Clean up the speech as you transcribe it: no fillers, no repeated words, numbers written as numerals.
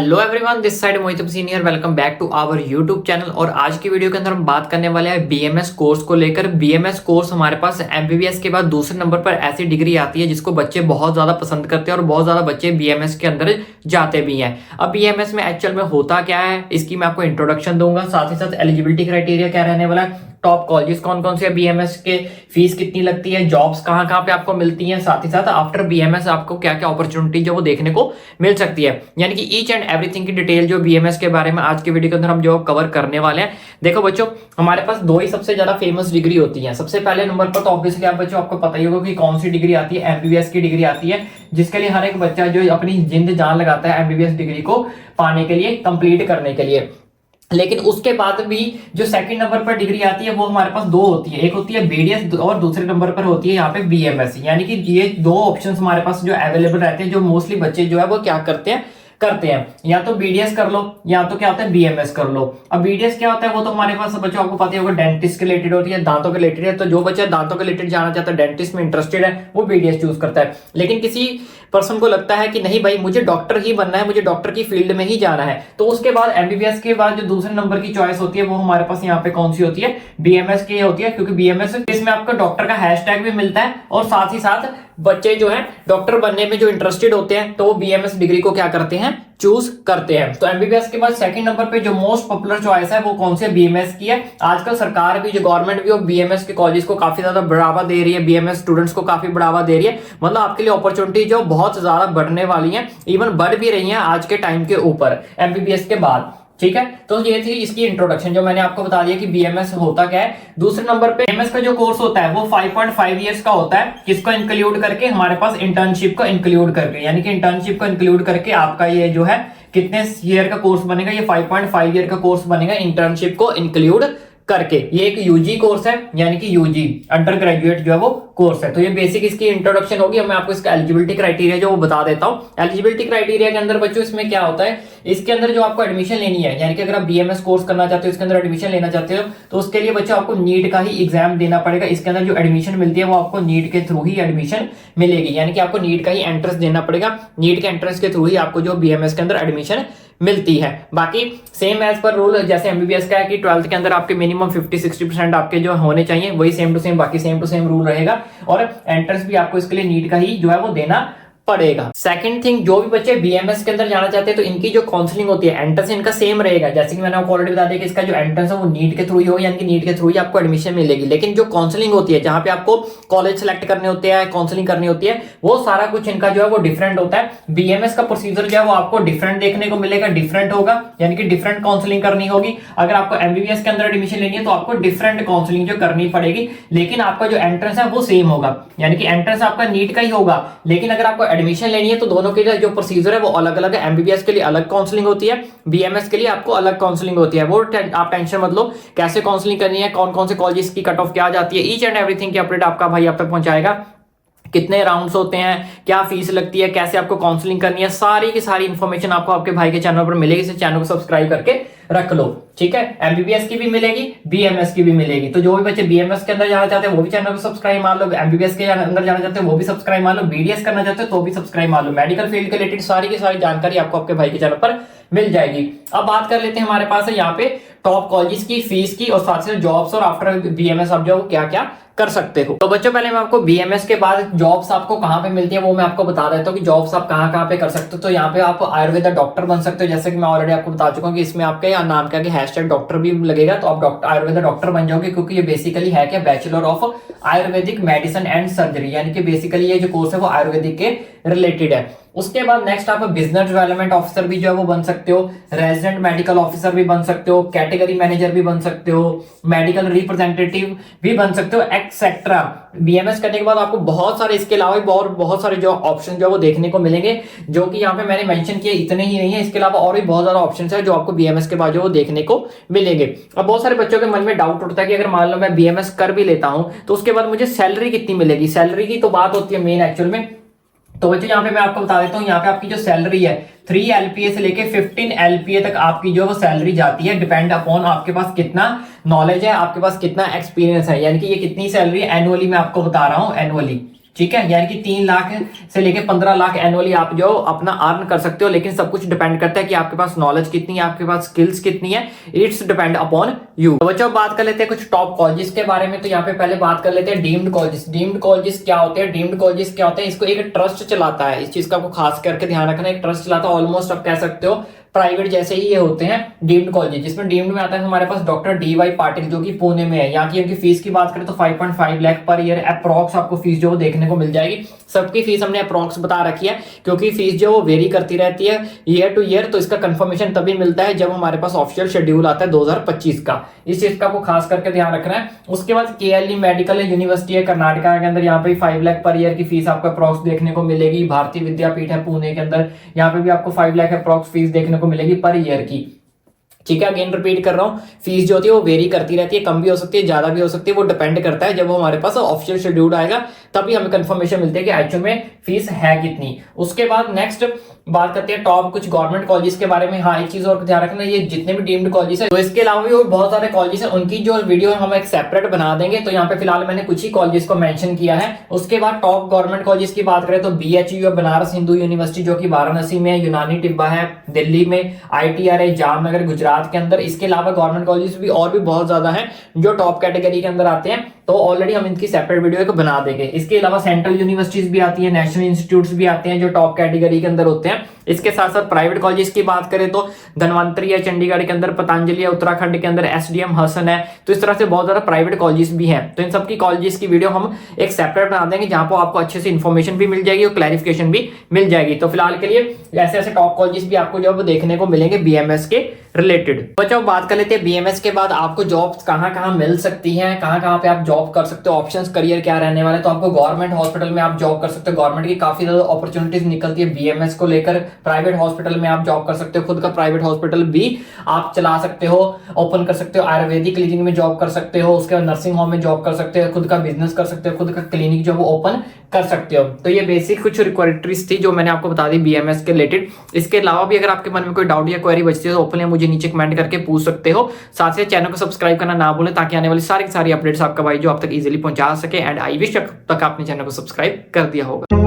Hello everyone, this side Mohit senior. Welcome back to our YouTube channel. और आज की video के अंदर हम बात करने वाले हैं बीएमएस कोर्स को लेकर। बीएमएस कोर्स हमारे पास एमबीबीएस के बाद दूसरे नंबर पर ऐसी डिग्री आती है जिसको बच्चे बहुत ज्यादा पसंद करते हैं और बहुत ज्यादा बच्चे बीएमएस के अंदर जाते भी हैं। अब बीएमएस में एक्चुअल में होता क्या है, इसकी मैं आपको इंट्रोडक्शन दूंगा। साथ ही साथ एलिजिबिलिटी क्राइटेरिया क्या रहने वाला है, टॉप कॉलेजेस कौन कौन से है, बीएमएस के फीस कितनी लगती है, जॉब्स कहाँ कहाँ पे आपको मिलती हैं, साथ ही साथ आफ्टर बीएमएस आपको क्या क्या अपॉर्चुनिटी जो वो देखने को मिल सकती है। यानी कि ईच एंड एवरीथिंग की डिटेल जो बीएमएस के बारे में आज के वीडियो के अंदर हम जो कवर करने वाले हैं। देखो बच्चों, हमारे पास दो ही सबसे ज्यादा फेमस डिग्री होती है। सबसे पहले नंबर पर तो ऑब्वियसली आप बच्चों आपको पता ही होगा कि कौन सी डिग्री आती है, एमबीबीएस की डिग्री आती है, जिसके लिए हर एक बच्चा जो अपनी जिंद जान लगाता है एमबीबीएस डिग्री को पाने के लिए, कंप्लीट करने के लिए। लेकिन उसके बाद भी जो सेकंड नंबर पर डिग्री आती है वो हमारे पास दो होती है। एक होती है बीडीएस और दूसरे नंबर पर होती है यहाँ पे बीएमएस। यानी कि ये दो ऑप्शंस हमारे पास जो अवेलेबल रहते हैं, जो मोस्टली बच्चे जो है वो क्या करते हैं, या तो बीडीएस कर लो या तो क्या होता है बीएमएस कर लो। अब बीडीएस क्या होता है, वो तो हमारे पास बच्चों आपको पता ही होगा डेंटिस्ट के रिलेटेड होती है, दांतों के रिलेटेड है। तो जो बच्चा दांतों के रिलेटेड जाना चाहता है, डेंटिस्ट में इंटरेस्टेड है, वो बीडीएस चूज करता है। लेकिन किसी पर्सन को लगता है कि नहीं भाई मुझे डॉक्टर ही बनना है, मुझे डॉक्टर की फील्ड में ही जाना है, तो उसके बाद एमबीबीएस के बाद जो दूसरे नंबर की चॉइस होती है वो हमारे पास यहाँ पे कौन सी होती है, बीएमएस की होती है। क्योंकि बीएमएस इसमें आपको डॉक्टर का हैशटैग भी मिलता है और साथ ही साथ बच्चे जो है डॉक्टर बनने में जो इंटरेस्टेड होते हैं तो वो बीएमएस डिग्री को क्या करते हैं, चूज करते हैं। तो एमबीबीएस के बाद सेकंड नंबर पे जो मोस्ट पॉपुलर चॉइस है वो कौन सी है, बीएमएस की है। आजकल सरकार भी, जो गवर्नमेंट भी, वो बीएमएस के कॉलेज को काफी ज्यादा बढ़ावा दे रही है, बीएमएस स्टूडेंट्स को काफी बढ़ावा दे रही है। मतलब आपके लिए अपॉर्चुनिटी जो बहुत ज्यादा बढ़ने वाली है, इवन बढ़ भी रही है आज के टाइम के ऊपर एमबीबीएस के बाद। ठीक है, तो ये थी इसकी इंट्रोडक्शन, जो मैंने आपको बता दिया कि बीएमएस होता क्या है। दूसरे नंबर पे बीएमएस का जो कोर्स होता है वो 5.5 इयर्स का होता है। किसको इंक्लूड करके, हमारे पास इंटर्नशिप को इंक्लूड करके। यानी कि इंटर्नशिप को इंक्लूड करके आपका ये जो है कितने ईयर का कोर्स बनेगा, ये 5.5 ईयर का कोर्स बनेगा इंटर्नशिप को इंक्लूड करके। ये एक यूजी कोर्स है, यानी कि यूजी अंडर ग्रेजुएट जो है वो कोर्स है। तो ये बेसिक इसकी इंट्रोडक्शन होगी। अब मैं आपको इसका एलिजिबिलिटी क्राइटेरिया जो वो बता देता हूं। एलिजिबिलिटी क्राइटेरिया के अंदर बच्चों इसमें क्या होता है, इसके अंदर जो आपको एडमिशन लेनी है, यानी कि अगर आप बीएमएस कोर्स करना चाहते हो, इसके अंदर एडमिशन लेना चाहते हो, तो उसके लिए बच्चों आपको नीट का ही एग्जाम देना पड़ेगा। इसके अंदर जो एडमिशन मिलती है वो आपको नीट के थ्रू ही एडमिशन मिलेगी। यानी कि आपको नीट का ही एंट्रेंस देना पड़ेगा, नीट के एंट्रेंस के थ्रू ही आपको जो बीएमएस के अंदर एडमिशन मिलती है। बाकी सेम एज पर रूल जैसे एमबीबीएस का है कि 12th के अंदर आपके मिनिमम 50-60% आपके जो होने चाहिए, वही सेम टू सेम, बाकी सेम टू सेम रूल रहेगा। और एंट्रेंस भी आपको इसके लिए नीट का ही जो है वो देना पड़ेगा। सेकंड थिंग, जो भी बच्चे बीएमएस के अंदर जाना चाहते हैं तो इनकी जो काउंसलिंग होती है, एंट्रेंस इनका सेम रहेगा। जैसे कि मैंने आपको ऑलरेडी बता दिया कि इसका जो एंट्रेंस है वो नीट के थ्रू ही होगा, यानी कि नीट के थ्रू ही आपको एडमिशन मिलेगी। लेकिन जो काउंसलिंग होती है, जहां पे आपको कॉलेज सेलेक्ट करने होते हैं, काउंसलिंग करनी होती है, वो सारा कुछ इनका जो है वो डिफरेंट होता है। बीएमएस का प्रोसीजर जो है वो आपको डिफरेंट देखने को मिलेगा, डिफरेंट होगा, यानी कि डिफरेंट काउंसलिंग करनी होगी। अगर आपको एमबीबीएस के अंदर एडमिशन लेनी है तो आपको डिफरेंट काउंसलिंग जो करनी पड़ेगी। लेकिन आपका जो एंट्रेंस है वो सेम होगा, यानी कि एंट्रेंस आपका नीट का ही होगा। लेकिन अगर आपको एडमिशन लेनी है तो दोनों के लिए जो प्रोसीजर है वो अलग अलग है। एमबीबीएस के लिए अलग काउंसलिंग होती है, बीएमएस के लिए आपको अलग काउंसलिंग होती है। वो आप टेंशन मत लो, कैसे काउंसलिंग करनी है, कौन कौन से कॉलेजेस की कट ऑफ क्या जाती है, ईच एंड एवरीथिंग की अपडेट आपका भाई आप तक पहुंचाएगा। कितने राउंड्स होते हैं, क्या फीस लगती है, कैसे आपको काउंसलिंग करनी है, सारी की सारी इंफॉर्मेशन आपको आपके भाई के चैनल पर मिलेगी। इसे चैनल को सब्सक्राइब करके रख लो, ठीक है। एमबीबीएस की भी मिलेगी, बीएमएस की भी मिलेगी। तो जो भी बच्चे बीएमएस के अंदर जाना चाहते हैं वो भी चैनल को सब्सक्राइब मार लो, एमबीबीएस के अंदर जाना चाहते हैं वो भी सब्सक्राइब मार लो, बीडीएस करना चाहते हो तो भी सब्सक्राइब मार लो। मेडिकल फील्ड के रिलेटेड सारी की सारी जानकारी आपको आपके भाई के चैनल पर मिल जाएगी। अब बात कर लेते हैं हमारे पास है यहाँ पे टॉप कॉलेजेस की, फीस की, और साथ ही जॉब्स, और आफ्टर बीएमएस आप जो क्या क्या कर सकते हो। तो बच्चों पहले मैं आपको बीएमएस के बाद जॉब्स आपको कहां पे मिलती है वो मैं आपको बता देता हूं कि जॉब्स आप कहां कहां पे कर सकते हो। तो यहाँ पे आप आयुर्वेद डॉक्टर बन सकते हो, जैसे कि मैं ऑलरेडी आपको बता चुका हूं कि इसमें आपके नाम का हैशटैग डॉक्टर भी लगेगा, तो आप आयुर्वेद डॉक्टर बन जाओगे। क्योंकि ये बेसिकली है क्या, bachelor of Ayurvedic medicine and surgery, यानी कि बेसिकली ये जो कोर्स है वो आयुर्वेदिक के रिलेटेड है। उसके बाद नेक्स्ट आप बिजनेस डेवलपमेंट ऑफिसर भी जो है वो बन सकते हो, रेजिडेंट मेडिकल ऑफिसर भी बन सकते हो, कैटेगरी मैनेजर भी बन सकते हो, मेडिकल रिप्रेजेंटेटिव भी बन सकते हो, एक्सेट्रा। बीएमएस करने के बाद आपको बहुत सारे इसके अलावा और बहुत सारे जो ऑप्शन जो है वो देखने को मिलेंगे, जो कि यहाँ पे मैंने मेंशन किए इतने ही नहीं है। इसके अलावा और भी बहुत ज्यादा ऑप्शन है जो आपको बीएमएस के बाद जो वो देखने को मिलेंगे। अब बहुत सारे बच्चों के मन में डाउट उठता है कि अगर मान लो मैं बीएमएस कर भी लेता हूं तो उसके बाद मुझे सैलरी कितनी मिलेगी। सैलरी की तो बात होती है मेन एक्चुअल में। तो बच्चों यहाँ पे मैं आपको बता देता हूँ, यहाँ पे आपकी जो सैलरी है 3 LPA से लेके 15 LPA तक आपकी जो वो सैलरी जाती है, डिपेंड अपॉन आपके पास कितना नॉलेज है, आपके पास कितना एक्सपीरियंस है। यानी कि ये कितनी सैलरी एनुअली मैं आपको बता रहा हूँ, एनुअली ठीक है, यानी कि 3 लाख से लेके 15 लाख एनुअली आप जो अपना अर्न कर सकते हो, लेकिन सब कुछ डिपेंड करता है कि आपके पास नॉलेज कितनी है, आपके पास स्किल्स कितनी है, इट्स डिपेंड अपॉन यू। तो बच्चों बात कर लेते हैं कुछ टॉप कॉलेजेस के बारे में। तो यहाँ पे पहले बात कर लेते हैं डीम्ड कॉलेजेस। डीम्ड कॉलेजेस क्या होते हैं? डीम्ड कॉलेजेस क्या होते हैं? इसको एक ट्रस्ट चलाता है, इस चीज का आपको खास करके ध्यान रखना है। एक ट्रस्ट चलाता है, ऑलमोस्ट आप कह सकते हो प्राइवेट जैसे ही ये होते हैं डीम्ड कॉलेज। जिसमें डीम्ड में आता है हमारे पास डॉक्टर DY पाटिल जो कि पुणे में है। यहाँ की उनकी फीस की बात करें तो 5.5 लाख पर ईयर अप्रॉक्स आपको फीस जो देखने को मिल जाएगी। सबकी फीस हमने अप्रॉक्स बता रखी है क्योंकि फीस जो वो वेरी करती रहती है ईयर टू ईयर। तो इसका कंफर्मेशन तभी मिलता है जब हमारे पास ऑफिशियल शेड्यूल आता है 2025 का। इस चीज का आपको खास करके ध्यान रखना है। उसके बाद KLE मेडिकल यूनिवर्सिटी है कर्नाटका के अंदर, यहाँ पे 5 लाख पर ईयर की फीस आपको अप्रॉक्स देखने को मिलेगी। भारतीय विद्यापीठ है पुणे के अंदर, यहाँ पे भी आपको 5 लाख अप्रॉक्स फीस देखने को मिलेगी पर ईयर की। ठीक है, अगेन रिपीट कर रहा हूँ, फीस जो होती है वो वेरी करती रहती है, कम भी हो सकती है, ज्यादा भी हो सकती है। वो डिपेंड करता है जब वो हमारे पास ऑफिशियल शेड्यूल आएगा तभी हमें कंफर्मेशन मिलती है कि एक्चुअल में फीस है कितनी। उसके बाद नेक्स्ट बात करते हैं टॉप कुछ गवर्नमेंट कॉलेजेस के बारे में। हाँ, एक चीज और ध्यान रखना, ये जितने भी डीम्ड कॉलेजेस है तो इसके अलावा भी और बहुत सारे कॉलेजेस हैं, उनकी जो वीडियो हम एक सेपरेट बना देंगे। तो यहाँ पे फिलहाल मैंने कुछ ही कॉलेजेस को मेंशन किया है। उसके बाद टॉप गवर्नमेंट कॉलेजेस की बात करें तो BHU है बनारस हिंदू यूनिवर्सिटी जो कि वाराणसी में है, यूनानी टिब्बा है दिल्ली में, ITR है जामनगर गुजरात के अंदर। इसके अलावा गवर्नमेंट कॉलेजेस भी और भी बहुत ज्यादा हैं जो टॉप कैटेगरी के अंदर आते हैं, तो ऑलरेडी हम इनकी सेपरेट वीडियो को बना देंगे। इसके अलावा सेंट्रल यूनिवर्सिटीज भी आती है, नेशनल इंस्टीट्यूट्स भी आते हैं जो टॉप कैटेगरी के अंदर होते हैं। इसके साथ साथ प्राइवेट कॉलेजेस की बात करें तो धनवंतरी है चंडीगढ़ के अंदर, पतंजलि है उत्तराखंड के अंदर, SDM हसन है। तो इस तरह से बहुत ज्यादा प्राइवेट कॉलेजेस भी हैं। तो इन सबकी कॉलेजेस की वीडियो हम एक सेपरेट बना देंगे जहां पर आपको अच्छे से इन्फॉर्मेशन भी मिल जाएगी और क्लैरिफिकेशन भी मिल जाएगी। तो फिलहाल के लिए ऐसे ऐसे टॉप कॉलेजेस भी आपको जो देखने को मिलेंगे BMS के रिलेटेड। बच्चों बात कर लेते हैं BMS के बाद आपको जॉब्स कहां कहां मिल सकती हैं, कहां कहां पे आप जॉब कर सकते हो, ऑप्शंस करियर क्या रहने वाले। तो आपको गवर्नमेंट हॉस्पिटल में आप जॉब कर सकते हो, गवर्नमेंट की काफी ज्यादा अपॉर्चुनिटीज निकलती है BMS को लेकर। प्राइवेट हॉस्पिटल में आप जॉब कर सकते हो, खुद का प्राइवेट हॉस्पिटल भी आप चला सकते हो, ओपन कर सकते हो, आयुर्वेदिक क्लिनिक में जॉब कर सकते हो, उसके बाद नर्सिंग होम में जॉब कर सकते हो, खुद का बिजनेस कर सकते हो, खुद का क्लिनिक जो वो ओपन कर सकते हो। तो ये बेसिक कुछ रिक्वायरमेंट्स थी जो मैंने आपको बता दी BMS के रिलेटेड। इसके अलावा भी अगर आपके मन में कोई डाउट या क्वेरी बचती है तो ओपनली मुझे नीचे कमेंट करके पूछ सकते हो। साथ ही चैनल को सब्सक्राइब करना ना भूलें ताकि आने वाली सारी अपडेट्स आपका भाई जो आप तक इजीली पहुंचा सके। एंड आई विश तक आपने चैनल को सब्सक्राइब कर दिया होगा।